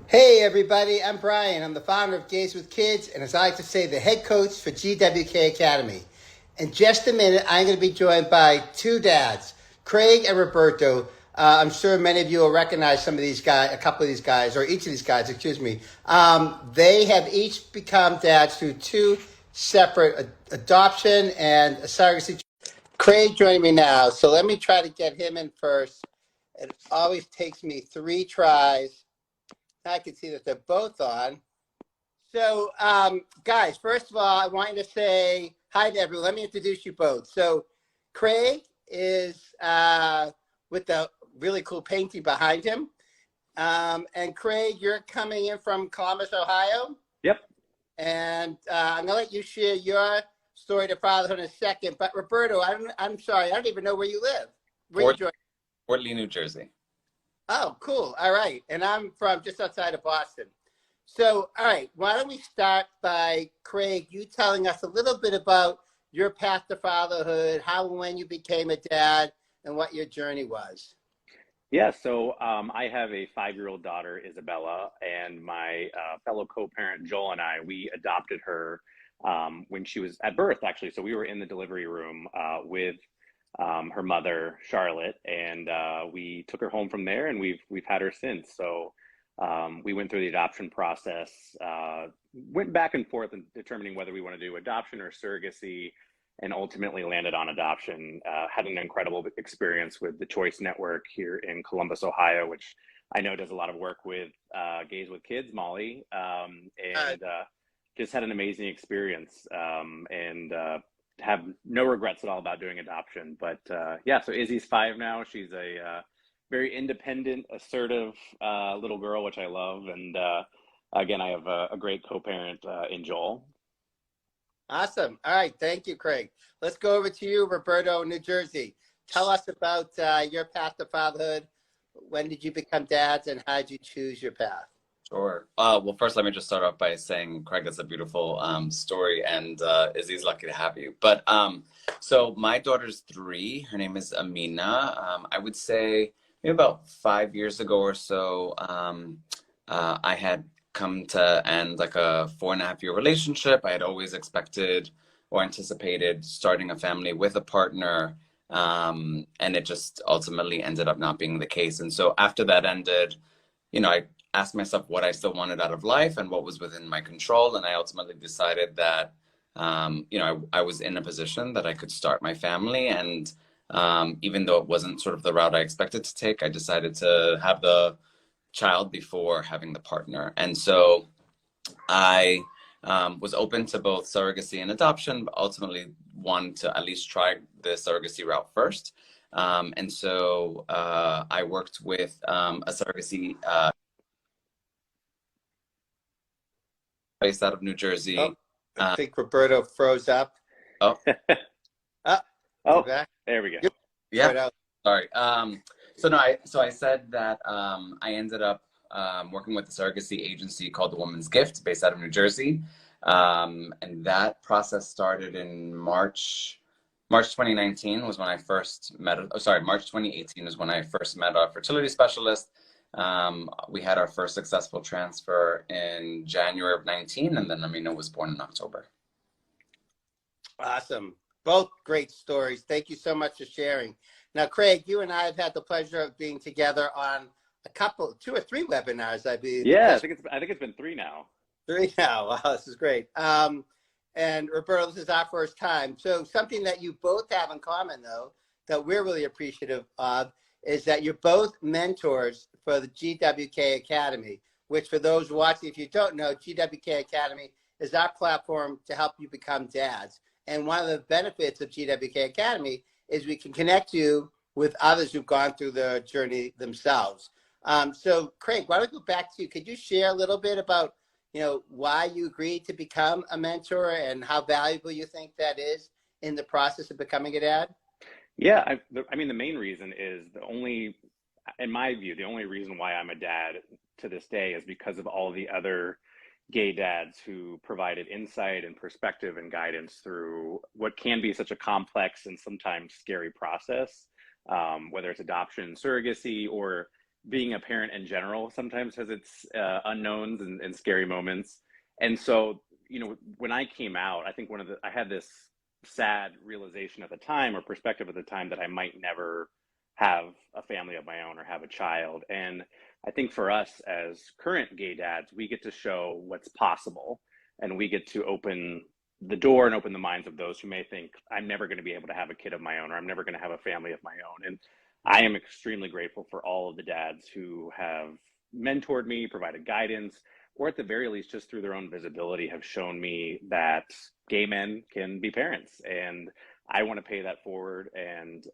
Hey everybody, I'm Brian. I'm the founder of Gays with Kids, and as I like to say, the head coach for GWK Academy. In just a minute, I'm going to be joined by two dads, Craig and Roberto. I'm sure many of you will recognize some of these guys, a couple of these guys, or each of these guys, excuse me. They have each become dads through two separate adoption and surrogacy. Craig joining me now, so let me try to get him in first. It always takes me three tries. I can see that they're both on. So, guys, first of all, I wanted to say hi to everyone. Let me introduce you both. So, Craig is with the really cool painting behind him. And Craig, you're coming in from Columbus, Ohio. Yep. And I'm going to let you share your story to fatherhood in a second. But Roberto, I'm sorry, I don't even know where you live. Where Fort, you Fort Lee, New Jersey. Oh, cool. All right. And I'm from just outside of Boston. So, all right, why don't we start by, Craig, you telling us a little bit about your path to fatherhood, how and when you became a dad, and what your journey was. Yeah. So I have a 5-year-old daughter, Isabella, and my fellow co-parent Joel and I, we adopted her when she was at birth, actually. So we were in the delivery room with her mother, Charlotte, and we took her home from there, and we've had her since. So we went through the adoption process, went back and forth in determining whether we want to do adoption or surrogacy, and ultimately landed on adoption. Had an incredible experience with the Choice Network here in Columbus, Ohio, which I know does a lot of work with Gays with Kids, Molly, and just had an amazing experience, and have no regrets at all about doing adoption. But yeah, so Izzy's 5 now. She's a very independent, assertive little girl, which I love. And again, I have a great co-parent in Joel. Awesome. All right. Thank you, Craig. Let's go over to you, Roberto, New Jersey. Tell us about your path to fatherhood. When did you become dads, and how did you choose your path? Sure. Well, first, let me just start off by saying, Craig, that's a beautiful story, and Izzy's lucky to have you. But so my daughter's 3. Her name is Amina. I would say maybe about 5 years ago or so, I had come to end like a 4.5-year relationship. I had always expected or anticipated starting a family with a partner, and it just ultimately ended up not being the case. And so after that ended, I asked myself what I still wanted out of life and what was within my control. And I ultimately decided that, I was in a position that I could start my family. And even though it wasn't sort of the route I expected to take, I decided to have the child before having the partner. And so I was open to both surrogacy and adoption, but ultimately wanted to at least try the surrogacy route first. And so I worked with a surrogacy based out of New Jersey. Oh, I think Roberto froze up. Oh, Oh, Oh, back. there we go. yeah. Roberto. Sorry. So I said that I ended up working with a surrogacy agency called The Woman's Gift, based out of New Jersey, and that process started in March. March 2019 was when I first met. Oh, sorry, March 2018 is when I first met a fertility specialist. We had our first successful transfer in January of 19, and then Amina was born in October. Awesome. Both great stories. Thank you so much for sharing. Now, Craig, you and I have had the pleasure of being together on a couple, 2 or 3 webinars, I believe. Yeah, I think it's been 3 now. 3 now. Wow, this is great. And Roberto, this is our first time. So something that you both have in common, though, that we're really appreciative of, is that you're both mentors for the GWK Academy, which for those watching, if you don't know, GWK Academy is our platform to help you become dads. And one of the benefits of GWK Academy is we can connect you with others who've gone through the journey themselves. So Craig, why don't we go back to you? Could you share a little bit about why you agreed to become a mentor and how valuable you think that is in the process of becoming a dad? Yeah, I mean, the main reason is in my view, the only reason why I'm a dad to this day is because of all the other gay dads who provided insight and perspective and guidance through what can be such a complex and sometimes scary process, whether it's adoption, surrogacy, or being a parent in general sometimes has its unknowns and scary moments. And so, you know, when I came out, I think I had this sad realization at the time, or perspective at the time, that I might never have a family of my own or have a child. And I think for us as current gay dads, we get to show what's possible, and we get to open the door and open the minds of those who may think, I'm never going to be able to have a kid of my own, or I'm never going to have a family of my own. And I am extremely grateful for all of the dads who have mentored me, provided guidance, or at the very least, just through their own visibility, have shown me that gay men can be parents. And I want to pay that forward. And,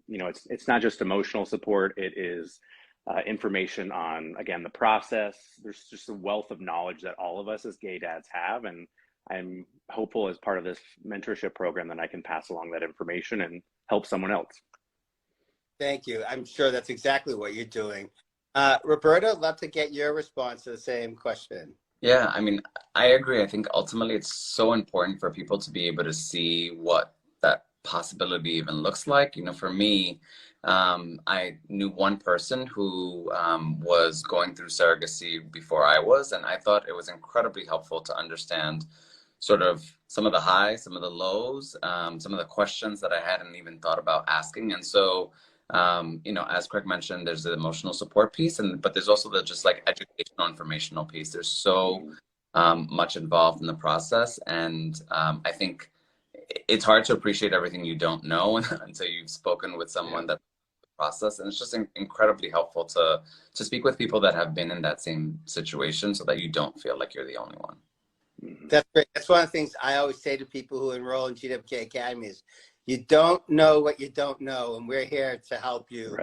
you know, it's not just emotional support. It is information on, again, the process. There's just a wealth of knowledge that all of us as gay dads have. And I'm hopeful, as part of this mentorship program, that I can pass along that information and help someone else. Thank you. I'm sure that's exactly what you're doing. Roberto, I'd love to get your response to the same question. Yeah, I mean, I agree. I think ultimately it's so important for people to be able to see what that possibility even looks like. You know, for me, I knew one person who was going through surrogacy before I was, and I thought it was incredibly helpful to understand sort of some of the highs, some of the lows, some of the questions that I hadn't even thought about asking. And so, you know, as Craig mentioned, there's the emotional support piece, but there's also the just like educational, informational piece. There's so much involved in the process. And I think it's hard to appreciate everything you don't know until you've spoken with someone that's the process. And it's just incredibly helpful to speak with people that have been in that same situation, so that you don't feel like you're the only one. That's great. That's one of the things I always say to people who enroll in GWK Academy is, you don't know what you don't know, and we're here to help you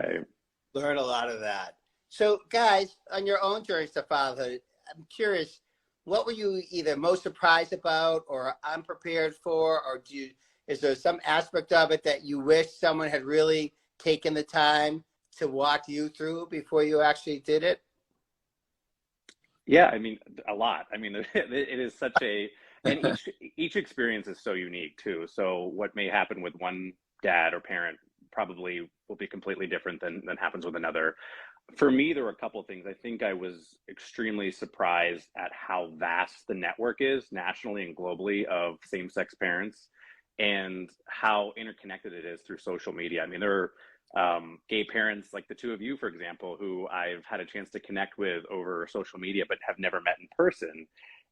learn a lot of that. So guys, on your own journeys to fatherhood, I'm curious, what were you either most surprised about or unprepared for, or is there some aspect of it that you wish someone had really taken the time to walk you through before you actually did it? Yeah, I mean, a lot. I mean, it is such and each experience is so unique too. So what may happen with one dad or parent probably will be completely different than happens with another. For me, there were a couple of things. I think I was extremely surprised at how vast the network is nationally and globally of same-sex parents, and how interconnected it is through social media. I mean, there are gay parents like the two of you, for example, who I've had a chance to connect with over social media, but have never met in person.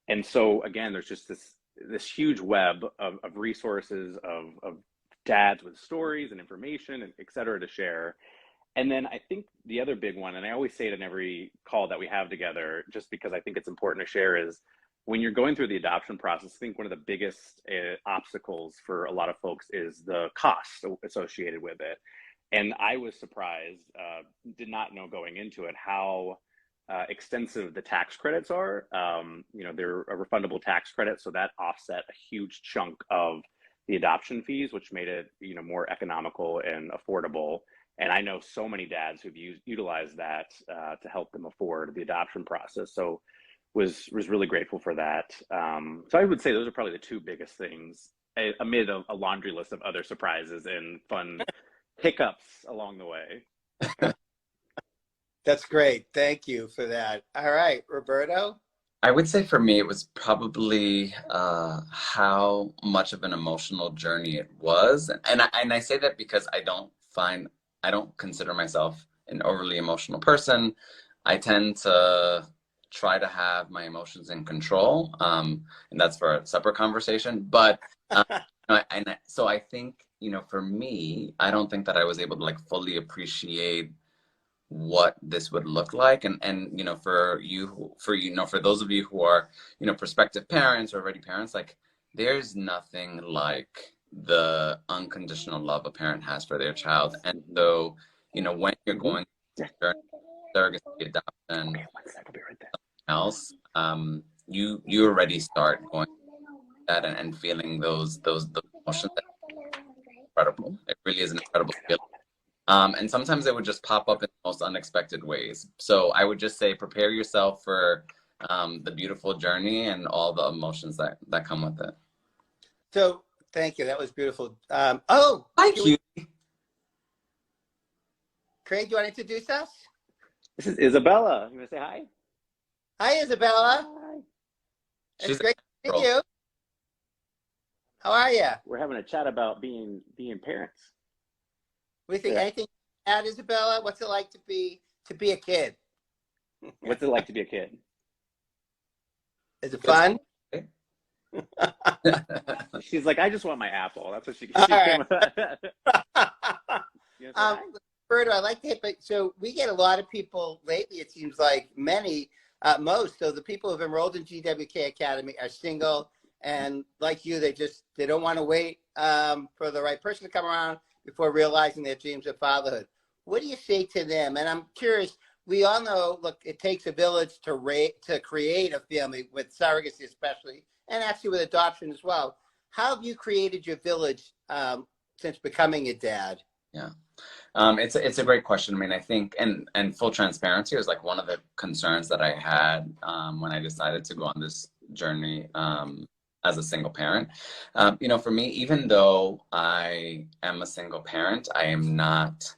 And so again, there's just this huge web of resources of dads with stories and information and et cetera to share. And then I think the other big one, and I always say it in every call that we have together, just because I think it's important to share, is when you're going through the adoption process, I think one of the biggest obstacles for a lot of folks is the cost associated with it. And I was surprised, did not know going into it, how extensive the tax credits are. You know, they're a refundable tax credit, so that offset a huge chunk of the adoption fees, which made it, you know, more economical and affordable. And I know so many dads who've utilized that to help them afford the adoption process. So was really grateful for that. So I would say those are probably the two biggest things, amid a laundry list of other surprises and fun hiccups along the way. That's great. Thank you for that. All right, Roberto? I would say for me, it was probably how much of an emotional journey it was. And I say that because I don't consider myself an overly emotional person. I tend to try to have my emotions in control. And that's for a separate conversation. But so I think, you know, for me, I don't think that I was able to like fully appreciate what this would look like. And you know, for those of you who are, you know, prospective parents or already parents, like there's nothing like the unconditional love a parent has for their child. And so, you know, when you're going through surrogacy, adoption, else, you already start going through that and feeling those emotions. Incredible. It really is an incredible feeling. And sometimes it would just pop up in the most unexpected ways. So I would just say, prepare yourself for the beautiful journey and all the emotions that come with it. So thank you. That was beautiful. Thank you. Craig, do you want to introduce us? This is Isabella. You want to say hi? Hi, Isabella. Hi. It's great to meet you. How are you? We're having a chat about being parents. What do you think? Anything to add, Isabella? What's it like to be a kid? What's it like to be a kid? Is it fun? She's like, I just want my apple. That's what she All came right. with. Roberto, I like to hit, but so we get a lot of people lately, it seems like many, most. So the people who've enrolled in GWK Academy are single, and like you, they don't want to wait for the right person to come around before realizing their dreams of fatherhood. What do you say to them? And I'm curious, we all know, look, it takes a village to create a family, with surrogacy especially, and actually with adoption as well. How have you created your village since becoming a dad? Yeah. It's a great question. I mean, I think, and full transparency, was like one of the concerns that I had when I decided to go on this journey as a single parent. You know, for me, even though I am a single parent, I am not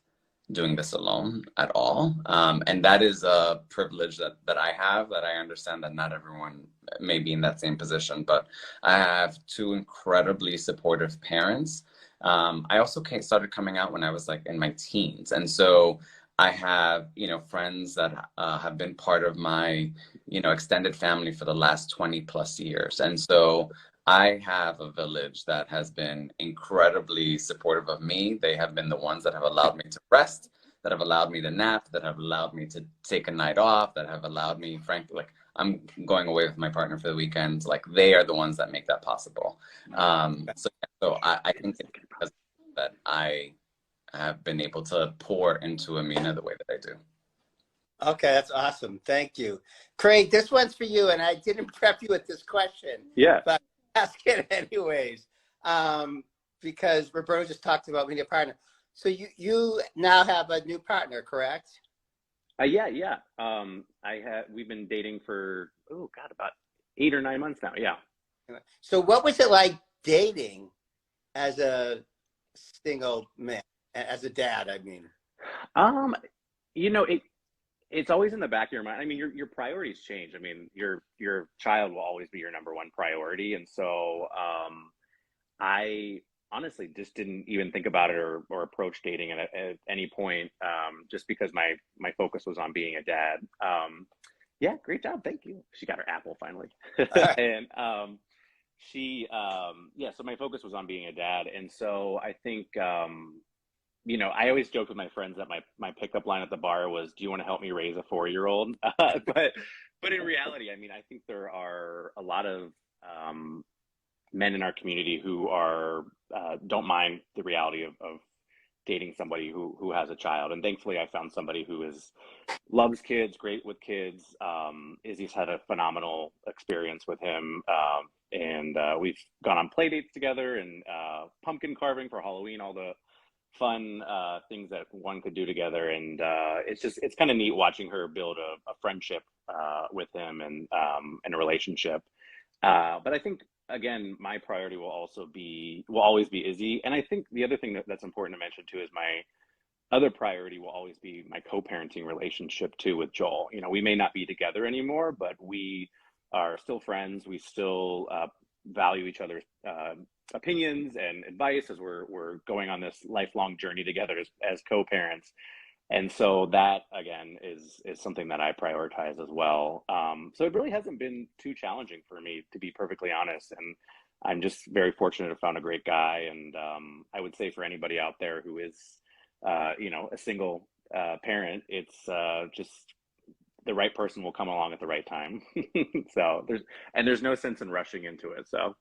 doing this alone at all. And that is a privilege that I have, that I understand that not everyone may be in that same position, but I have two incredibly supportive parents. I also started coming out when I was like in my teens. And so I have, you know, friends that have been part of my, you know, extended family for the last 20 plus years. And so I have a village that has been incredibly supportive of me. They have been the ones that have allowed me to rest, that have allowed me to nap, that have allowed me to take a night off, that have allowed me, frankly, like I'm going away with my partner for the weekend. Like they are the ones that make that possible. So I think it's because that I have been able to pour into Amina the way that I do. Okay, that's awesome. Thank you. Craig, this one's for you, and I didn't prep you with this question. Yeah. But ask it anyways, because Roberto just talked about being a partner. So you now have a new partner, correct? Yeah. We've been dating for about 8 or 9 months now. Yeah. So what was it like dating as a single man, as a dad? I mean, You know, it's always in the back of your mind. I mean, your priorities change. I mean, your child will always be your number one priority, and so I honestly just didn't even think about it or approach dating at any point, just because my focus was on being a dad. Yeah, great job, thank you. She got her apple finally. And so my focus was on being a dad, and so I think you know, I always joke with my friends that my pickup line at the bar was, "Do you want to help me raise a 4-year-old?" But in reality, I mean, I think there are a lot of men in our community who are don't mind the reality of dating somebody who has a child, and thankfully, I found somebody who loves kids, great with kids. Izzy's had a phenomenal experience with him, and we've gone on play dates together and pumpkin carving for Halloween, all the fun things that one could do together, and it's kind of neat watching her build a friendship with him and a relationship. But I think again, my priority will always be Izzy, and I think the other thing that's important to mention too is my other priority will always be my co-parenting relationship too with Joel. You know, we may not be together anymore, but we are still friends. We still value each other's opinions and advice as we're going on this lifelong journey together as co-parents. And so that again is something that I prioritize as well. So it really hasn't been too challenging for me, to be perfectly honest. And I'm just very fortunate to have found a great guy. And I would say for anybody out there who is, you know, a single parent, it's just the right person will come along at the right time. So there's no sense in rushing into it. So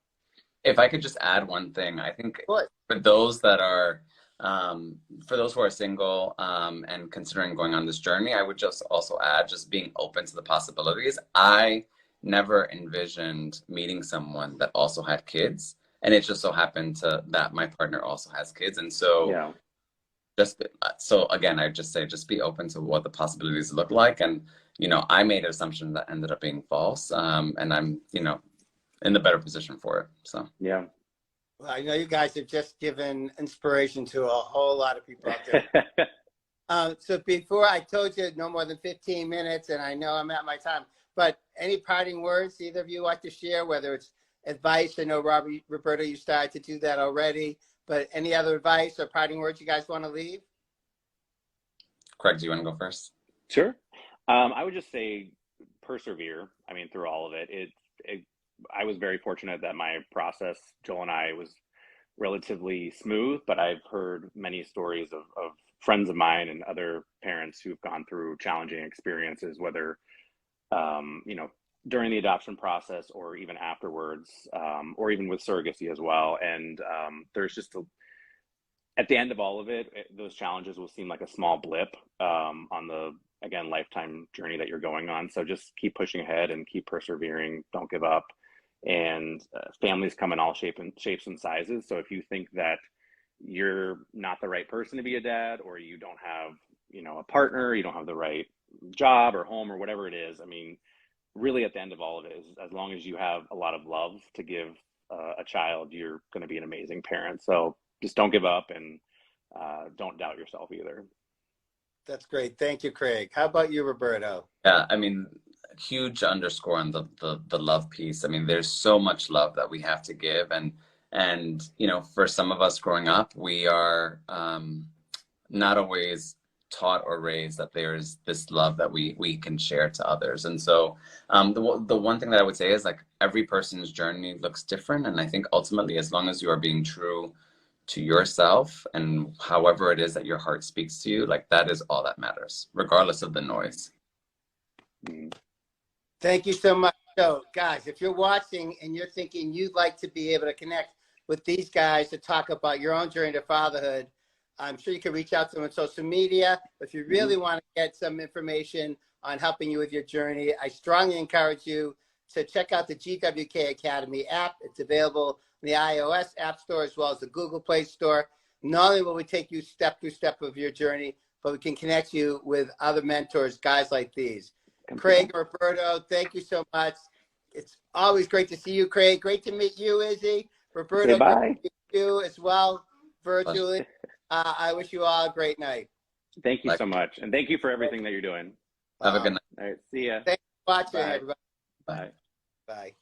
if I could just add one thing, I think what? for those that are, for those who are single and considering going on this journey, I would just also add just being open to the possibilities. I never envisioned meeting someone that also had kids, and it just so happened that my partner also has kids, and so yeah. So again, I just say just be open to what the possibilities look like, and you know, I made an assumption that ended up being false, and I'm, you know, in the better position for it. So yeah. Well, I know you guys have just given inspiration to a whole lot of people out there. So before I told you no more than 15 minutes, and I know I'm at my time, but any parting words either of you like to share, whether it's advice? I know Roberto, you started to do that already, but any other advice or parting words you guys want to leave? Craig, do you want to go first? Sure. I would just say persevere. I mean, through all of it, I was very fortunate that my process, Joel and I, was relatively smooth, but I've heard many stories of friends of mine and other parents who've gone through challenging experiences, whether, you know, during the adoption process or even afterwards, or even with surrogacy as well. And there's just at the end of all of it, those challenges will seem like a small blip on the, again, lifetime journey that you're going on. So just keep pushing ahead and keep persevering. Don't give up. And families come in all shapes and sizes. So if you think that you're not the right person to be a dad, or you don't have, you know, a partner, you don't have the right job or home or whatever it is, I mean, really at the end of all of it is, as long as you have a lot of love to give a child, you're going to be an amazing parent. So just don't give up, and don't doubt yourself either. That's great. Thank you, Craig. How about you, Roberto? Yeah, I mean, huge underscore on the love piece. I mean, there's so much love that we have to give, and you know, for some of us growing up, we are not always taught or raised that there's this love that we can share to others. And so the one thing that I would say is, like, every person's journey looks different, and I think ultimately, as long as you are being true to yourself and however it is that your heart speaks to you, like, that is all that matters, regardless of the noise. Thank you so much. So guys, if you're watching and you're thinking you'd like to be able to connect with these guys to talk about your own journey to fatherhood, I'm sure you can reach out to them on social media. If you really want to get some information on helping you with your journey, I strongly encourage you to check out the GWK Academy app. It's available in the iOS App Store as well as the Google Play Store. Not only will we take you step through step of your journey, but we can connect you with other mentors, guys like these. Craig and Roberto, thank you so much. It's always great to see you, Craig. Great to meet you, Izzy. Roberto, Say bye. great to meet you as well, virtually. I wish you all a great night. Thank you so much. And thank you for everything that you're doing. Have a good night. All right. See ya. Thanks for watching, Bye. everybody. Bye. Bye.